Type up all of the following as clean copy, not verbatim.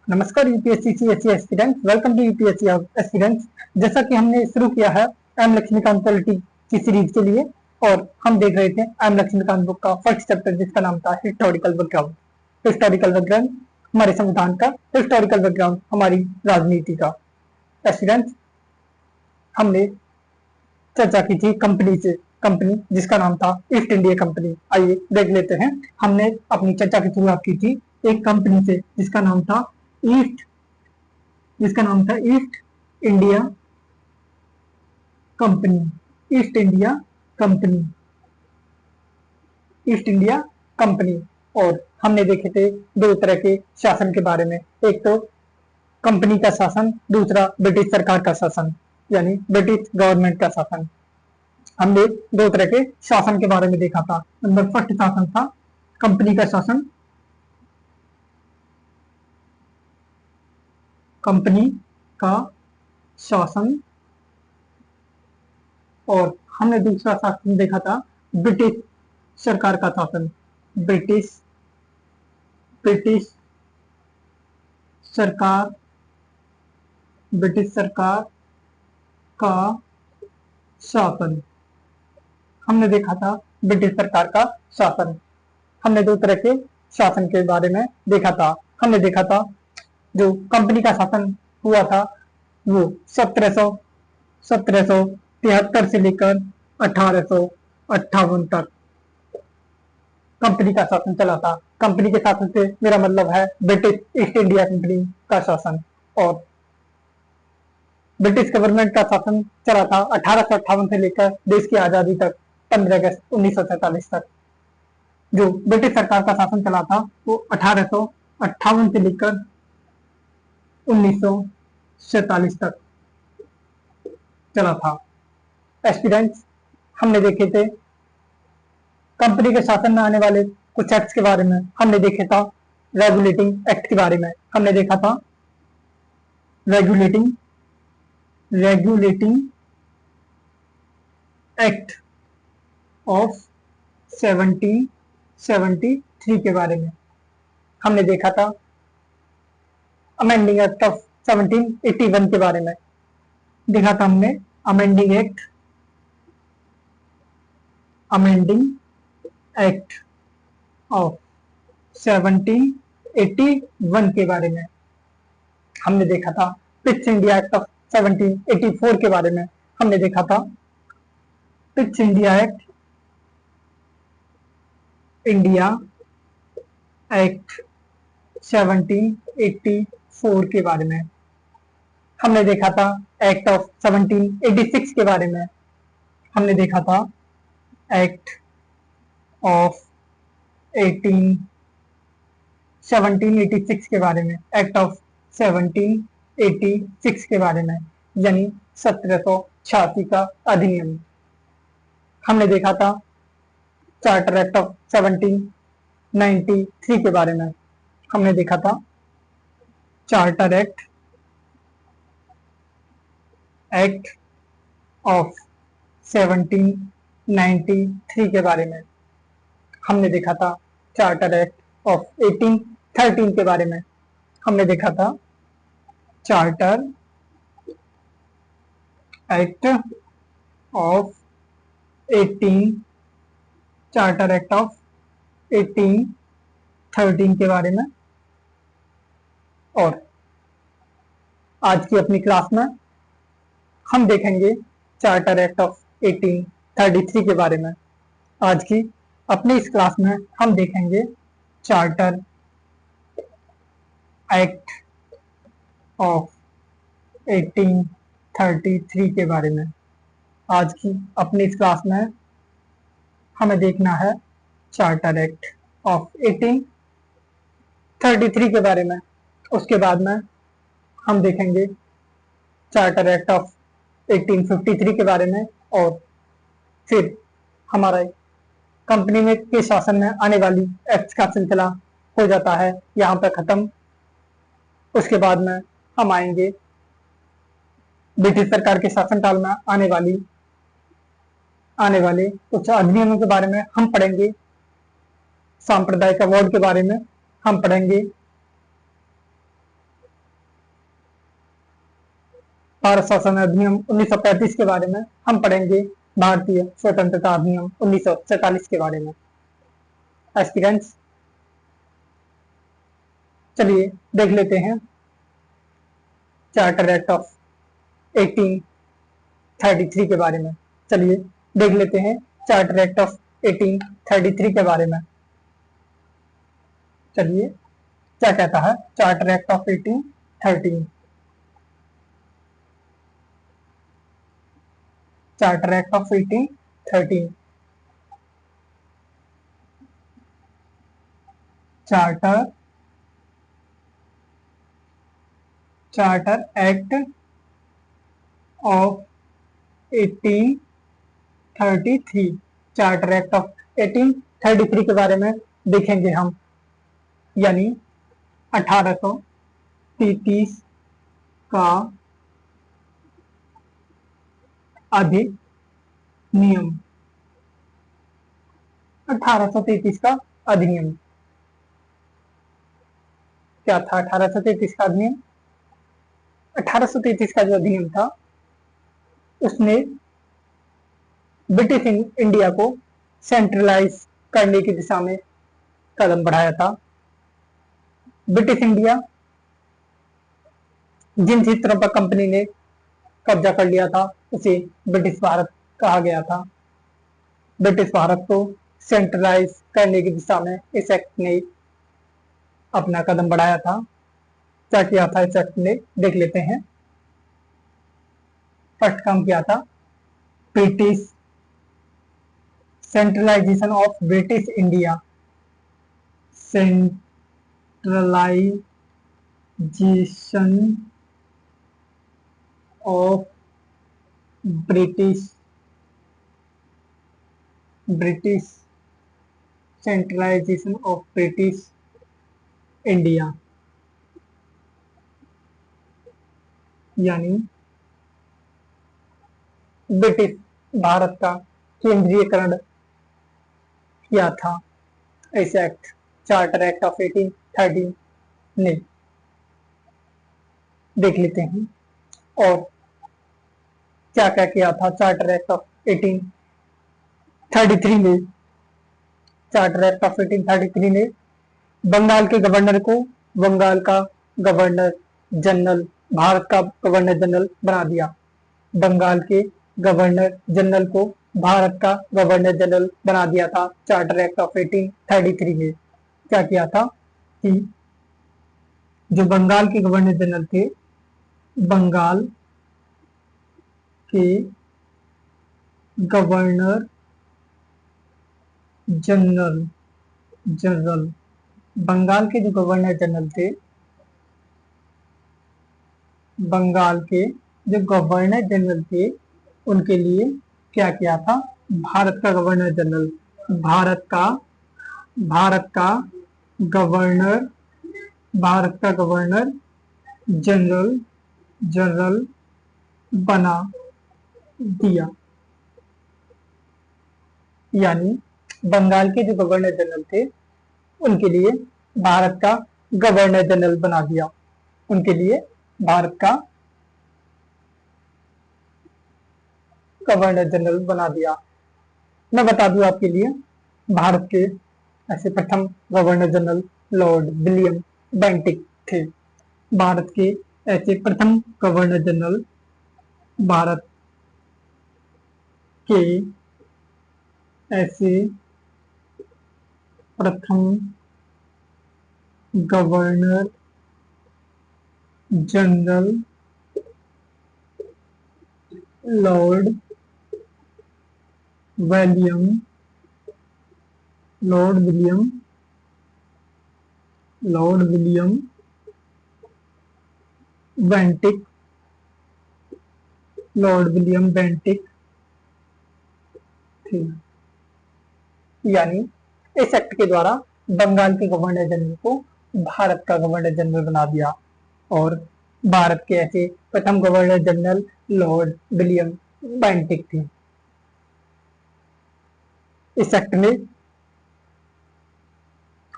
नमस्कार UPSC CSC aspirants, welcome to UPSC aspirants. जैसा कि हमने शुरू किया है एम लक्ष्मीकांत पॉलिटी की सीरीज के लिए, और हम देख रहे थे एम लक्ष्मीकांत बुक का फर्स्ट चैप्टर जिसका नाम था हिस्टोरिकल बैकग्राउंड। हिस्टोरिकल बैकग्राउंड हमारे संविधान का, हिस्टोरिकल बैकग्राउंड हमारी राजनीति का। एस्पिरेंट्स, हमने चर्चा की थी कंपनी जिसका नाम था ईस्ट इंडिया कंपनी। आइए देख लेते हैं। हमने अपनी चर्चा की शुरुआत की थी एक कंपनी से जिसका नाम था east India company. East India company east India company. और हमने देखे थे दो तरह के शासन के बारे में, एक तो कंपनी का शासन, दूसरा ब्रिटिश सरकार का शासन यानी ब्रिटिश गवर्नमेंट का शासन। हमने दो तरह के शासन के बारे में देखा था। नंबर फर्स्ट शासन था कंपनी का शासन। कंपनी का शासन। और हमने दूसरा शासन देखा था ब्रिटिश सरकार का शासन। ब्रिटिश सरकार का शासन। हमने देखा था ब्रिटिश सरकार का शासन। हमने दो तरह के शासन के बारे में देखा था। हमने देखा था जो कंपनी का शासन हुआ था वो 1773 से लेकर 1858 तक कंपनी का शासन चला था। कंपनी के शासन से मेरा मतलब है ब्रिटिश ईस्ट इंडिया कंपनी का शासन। और ब्रिटिश गवर्नमेंट का शासन चला था 1858 से लेकर देश की आजादी तक 15 अगस्त 1947 तक। जो ब्रिटिश सरकार का शासन चला था वो 1858 से लेकर 1947 तक चला था। एस्पिरेंट्स, हमने देखे थे कंपनी के शासन में आने वाले कुछ एक्ट के बारे में। हमने देखे था रेगुलेटिंग एक्ट के बारे में। हमने देखा था रेगुलेटिंग एक्ट ऑफ 1773 के बारे में। हमने देखा था अमेंडिंग एक्ट ऑफ 1781 के बारे में। देखा था हमने अमेंडिंग एक्ट ऑफ 1781 के बारे में। हमने देखा था पिट्स इंडिया एक्ट ऑफ 1784 के बारे में। हमने देखा था पिट्स इंडिया एक्ट 1784 के बारे में। हमने देखा था एक्ट ऑफ 1786 के बारे में। हमने देखा था एक्ट ऑफ 1786 के बारे में। एक्ट ऑफ 1786 के बारे में यानी 1786 का अधिनियम। हमने देखा था चार्टर एक्ट ऑफ 1793 के बारे में। हमने देखा था चार्टर एक्ट ऑफ 1793 के बारे में। हमने देखा था चार्टर एक्ट ऑफ 1813 के बारे में। हमने देखा था चार्टर एक्ट ऑफ 1813 के बारे में। और आज की अपनी क्लास में हम देखेंगे चार्टर एक्ट ऑफ 1833 के बारे में। आज की अपनी इस क्लास में हम देखेंगे चार्टर एक्ट ऑफ 1833 के बारे में। आज की अपनी इस क्लास में हमें देखना है चार्टर एक्ट ऑफ 1833 के बारे में। उसके बाद में हम देखेंगे चार्टर एक्ट ऑफ 1853 के बारे में। और फिर हमारा कंपनी में के शासन में आने वाली एक्ट का सिलसिला हो जाता है यहाँ पर खत्म। उसके बाद में हम आएंगे ब्रिटिश सरकार के शासनकाल में आने वाले कुछ अधिनियमों के बारे में हम पढ़ेंगे। सांप्रदायिक अवार्ड के बारे में हम पढ़ेंगे। भारत शासन अधिनियम 1935 के बारे में, हम पढ़ेंगे भारतीय स्वतंत्रता अधिनियम 1947 के बारे में। एस्पिरेंट्स, चलिए देख लेते हैं चार्टर एक्ट ऑफ 1833 के बारे में। चलिए देख लेते हैं चार्टर एक्ट ऑफ 1833 के बारे में। चलिए क्या कहता है charter act of 1813। Charter act of 1813। Charter act of 1833। Charter act of 1833 के बारे में देखेंगे हम, यानी 1833 का अधिनियम। 1833 का अधिनियम क्या था? 1833 का अधिनियम, 1833 का जो अधिनियम था उसने ब्रिटिश इंडिया को सेंट्रलाइज करने की दिशा में कदम बढ़ाया था। ब्रिटिश इंडिया जिन क्षेत्रों पर कंपनी ने कब्जा कर लिया था उसे ब्रिटिश भारत कहा गया था। ब्रिटिश भारत को सेंट्रलाइज करने की दिशा में इस एक्ट ने अपना कदम बढ़ाया था। क्या किया था इस एक्ट ने, देख लेते हैं। फर्स्ट काम किया था British centralization of British India. Centralization of British centralization of British India, यानी ब्रिटिश भारत का केंद्रीयकरण किया था इस एक्ट, चार्टर एक्ट ऑफ 1813 ने। देख लेते हैं और क्या क्या किया था चार्टर एक्ट ऑफ 1833 में। चार्टर एक्ट ऑफ 1833 ने बंगाल के गवर्नर को बंगाल का गवर्नर जनरल, भारत का गवर्नर जनरल बना दिया। बंगाल के गवर्नर जनरल को भारत का गवर्नर जनरल बना दिया था चार्टर एक्ट ऑफ 1833 में। क्या किया था कि जो बंगाल के गवर्नर जनरल थे, बंगाल के गवर्नर जनरल बंगाल के जो गवर्नर जनरल थे, बंगाल के जो गवर्नर जनरल थे उनके लिए क्या किया था? भारत का गवर्नर जनरल, भारत का गवर्नर जनरल बना दिया। यानी बंगाल के जो गवर्नर जनरल थे उनके लिए भारत का गवर्नर जनरल बना दिया। उनके लिए भारत का गवर्नर जनरल बना दिया। मैं बता दूं आपके लिए, भारत के ऐसे प्रथम governor general Lord William Bentinck थे। भारत के ऐसे प्रथम गवर्नर जनरल, भारत के ऐसे प्रथम governor general Lord William Bentinck थे। यानी इस एक्ट के द्वारा बंगाल के गवर्नर जनरल को भारत का गवर्नर जनरल बना दिया और भारत के ऐसे प्रथम governor general Lord William Bentinck थे। इस एक्ट में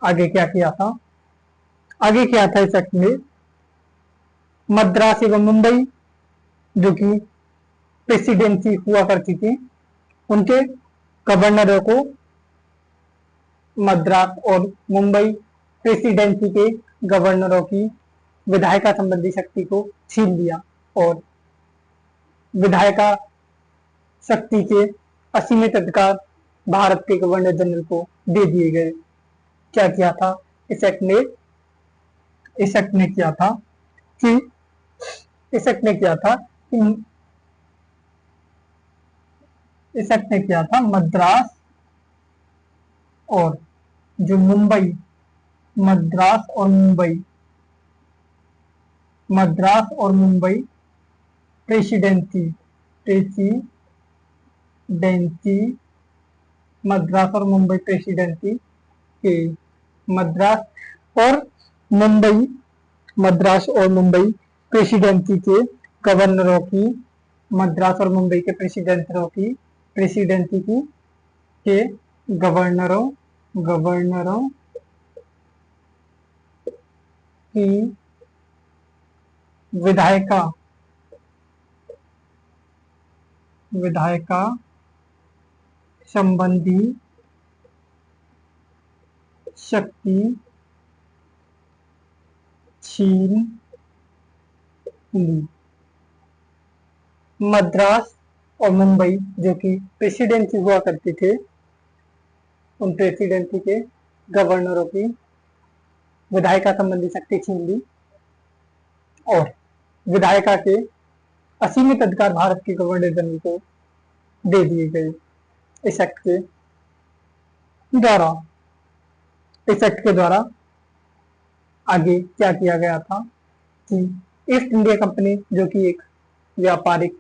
आगे क्या किया था? इस एक्ट में मद्रास एवं मुंबई जो कि प्रेसिडेंसी हुआ करती थी, उनके गवर्नरों को मद्रास और मुंबई प्रेसिडेंसी के गवर्नरों की विधायिका संबंधी शक्ति को छीन लिया और विधायिका शक्ति के असीमित अधिकार भारत के गवर्नर जनरल को दे दिए गए। क्या किया था इस एक्ट ने? इस एक्ट ने किया था कि इस एक्ट ने किया था कि इस एक्ट ने किया था मद्रास और जो मुंबई, मद्रास और मुंबई प्रेसिडेंसी मद्रास और मुंबई प्रेसिडेंसी के मद्रास और मुंबई प्रेसिडेंसी के गवर्नरों की, मद्रास और मुंबई के प्रेसिडेंटरों की, प्रेसिडेंसी की के गवर्नरों की विधायिका संबंधी शक्ति छीन ली। मद्रास और मुंबई जो कि प्रेसिडेंसी हुआ करते थे, उन प्रेसिडेंसी के गवर्नरों की विधायिका संबंधी शक्ति छीन ली और विधायिका के असीमित अधिकार भारत के गवर्नर जनरल को दे दिए गए। इस एक्ट के द्वारा आगे क्या किया गया था कि ईस्ट इंडिया कंपनी जो कि एक व्यापारिक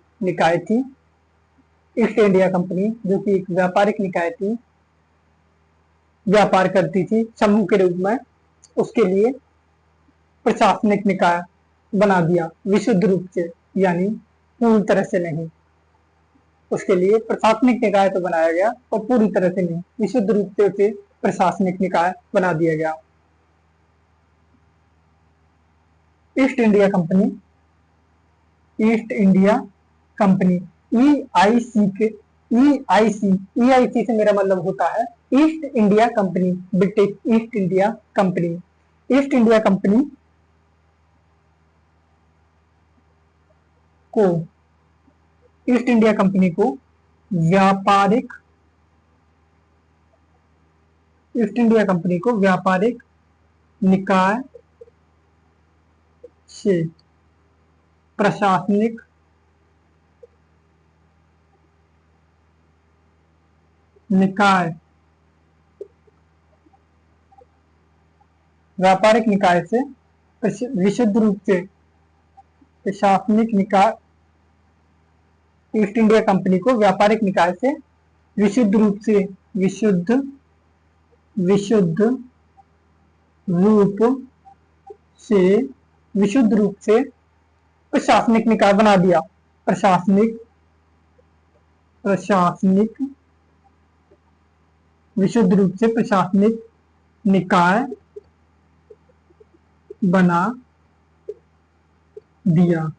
निकाय थी, व्यापार करती थी समूह के रूप में, उसके लिए प्रशासनिक निकाय बना दिया विशुद्ध रूप से, यानी पूरी तरह से नहीं। उसके लिए प्रशासनिक निकाय तो बनाया गया और पूरी तरह से नहीं, विशुद्ध रूप से उसे प्रशासनिक निकाय बना दिया गया। ईस्ट इंडिया कंपनी EIC से मेरा मतलब होता है east India company, British east India company. East India company को व्यापारिक निकाय से प्रशासनिक निकाय, व्यापारिक निकाय से विशुद्ध रूप से प्रशासनिक निकाय, ईस्ट इंडिया कंपनी को व्यापारिक निकाय से विशुद्ध रूप से प्रशासनिक निकाय बना दिया। विशुद्ध रूप से प्रशासनिक निकाय बना दिया।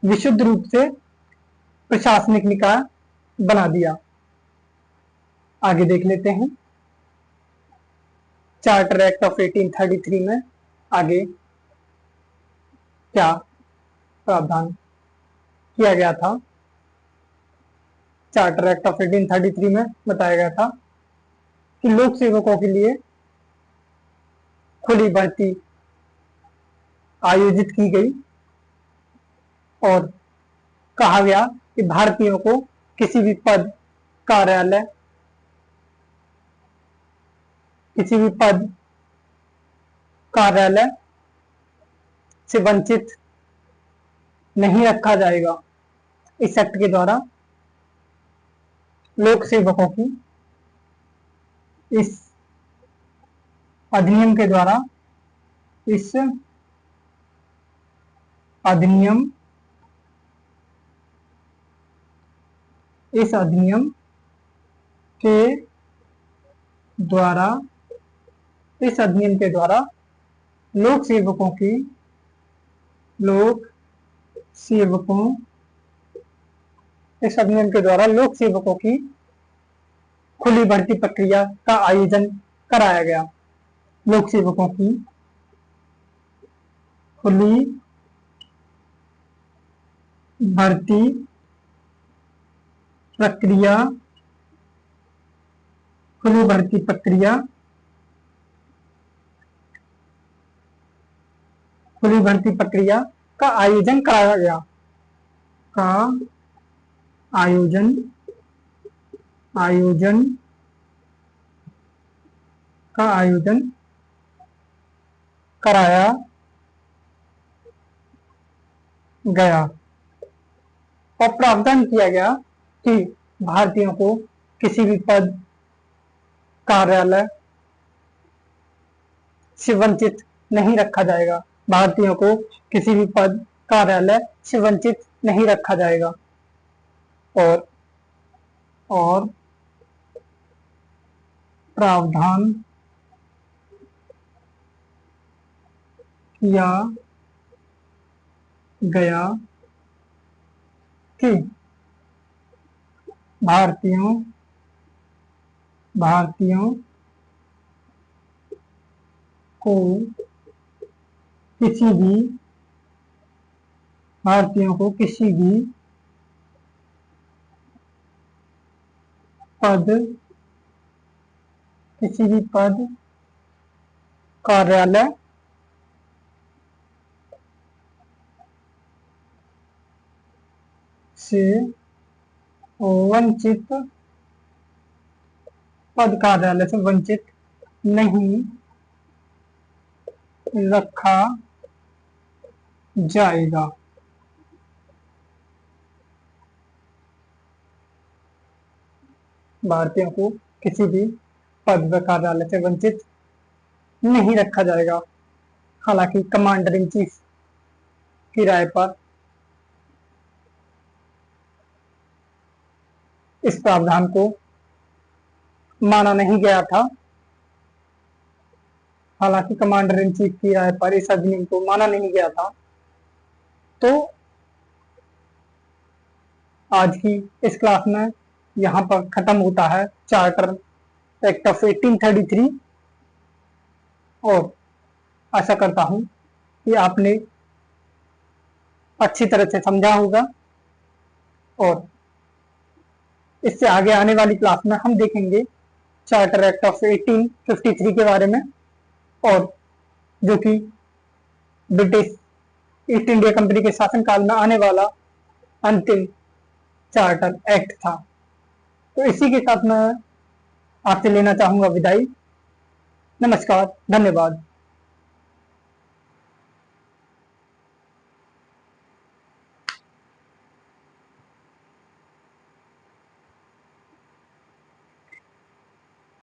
विशुद्ध रूप से प्रशासनिक निकाय बना दिया। आगे देख लेते हैं चार्टर एक्ट ऑफ 1833 में आगे क्या प्रावधान किया गया था। चार्टर एक्ट ऑफ 1833 में बताया गया था कि लोक सेवकों के लिए खुली भर्ती आयोजित की गई और कहा गया कि भारतीयों को किसी भी पद, कार्यालय, से वंचित नहीं रखा जाएगा। इस एक्ट के द्वारा लोक सेवकों की, इस अधिनियम के द्वारा, इस अधिनियम के द्वारा लोक सेवकों इस अधिनियम के द्वारा लोक सेवकों की खुली भर्ती प्रक्रिया का आयोजन कराया गया। लोक सेवकों की खुली भर्ती प्रक्रिया खुली भर्ती प्रक्रिया खुली भर्ती प्रक्रिया का आयोजन कराया गया। का आयोजन आयोजन का आयोजन कराया गया और प्रावधान किया गया कि भारतीयों को किसी भी पद, कार्यालय से वंचित नहीं रखा जाएगा। भारतीयों को किसी भी पद, कार्यालय से वंचित नहीं रखा जाएगा। और प्रावधान किया गया कि भारतीयों को किसी भी पद, कार्यालय से वंचित नहीं रखा जाएगा। भारतीयों को किसी भी पद व कार्यालय से वंचित नहीं रखा जाएगा। हालांकि कमांडर इन चीफ की राय पर इस प्रावधान को माना नहीं गया था। हालांकि कमांडर इन चीफ की राय पर इस अधिनियम को माना नहीं गया था। तो आज की इस क्लास में यहाँ पर खत्म होता है चार्टर एक्ट ऑफ 1833 और आशा करता हूं कि आपने अच्छी तरह से समझा होगा और इससे आगे आने वाली क्लास में हम देखेंगे चार्टर एक्ट ऑफ 1853 के बारे में और जो कि ब्रिटिश ईस्ट इंडिया कंपनी के शासनकाल में आने वाला अंतिम चार्टर एक्ट था। तो इसी के साथ मैं आपसे लेना चाहूंगा विदाई। नमस्कार, धन्यवाद।